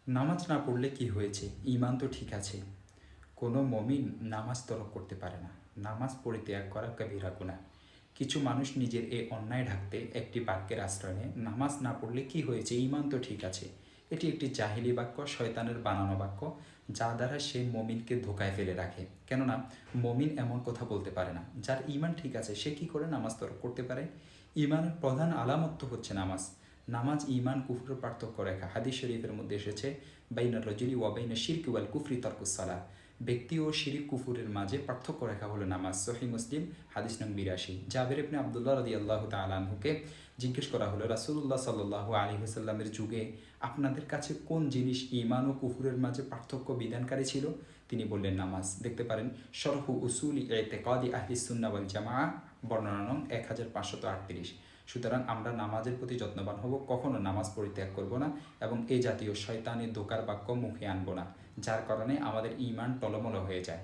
নামাজ না পড়লে কি হয়েছে? ঈমান তো ঠিক আছে। কোনো মমিন নামাজ তরক করতে পারে না। নামাজ পরিত্যাগ করা কবিরা গুনাহ। কিছু মানুষ নিজের এই অন্যায় ঢাকতে একটি বাক্যের আশ্রয় নেয়, নামাজ না পড়লে কি হয়েছে, ঈমান তো ঠিক আছে। এটি একটি জাহিলি বাক্য, শয়তানের বানানো বাক্য, যা দ্বারা সে মমিনকে ধোকায় ফেলে রাখে। কেননা মমিন এমন কথা বলতে পারে না। যার ঈমান ঠিক আছে সে কি করে নামাজ তরক করতে পারে? ঈমানের প্রধান আলামত তো হচ্ছে নামাজ। নামাজ ঈমান কুফরের পার্থক্য রেখা। হাদিস শরীফের মধ্যে এসেছে, বাইনা রজুলি ওয়া বাইনা শিরকি ওয়াল কুফরি তারকুস সালাহ। ব্যক্তি ও শিরিক কুফুরের মাঝে পার্থক্য রেখা হলো নামাজ। সহিহ মুসলিম হাদিস নং 82। জাবের ইবনে আব্দুল্লাহ রাদিয়াল্লাহু তাআলা আনহুকে জিজ্ঞেস করা হলো, রাসূলুল্লাহ সাল্লাল্লাহু আলাইহি ওয়াসাল্লামের যুগে আপনাদের কাছে কোন জিনিস ঈমান ও কুফুরের মাঝে পার্থক্য বিধানকারী ছিল? তিনি বললেন নামাজ। দেখতে পারেন শরহু উসুলি ইতিকাদি আহলিস সুন্নাহ ওয়াল জামাআহ, বর্ণনা নং 1538। সুতরাং আমরা নামাজের প্রতি যত্নবান হব, কখনো নামাজ পরিত্যাগ করব না এবং এই জাতীয় শয়তানি ধোঁকার বাক্য মুখে আনব না, যার কারণে আমাদের ঈমান টলমল হয়ে যায়।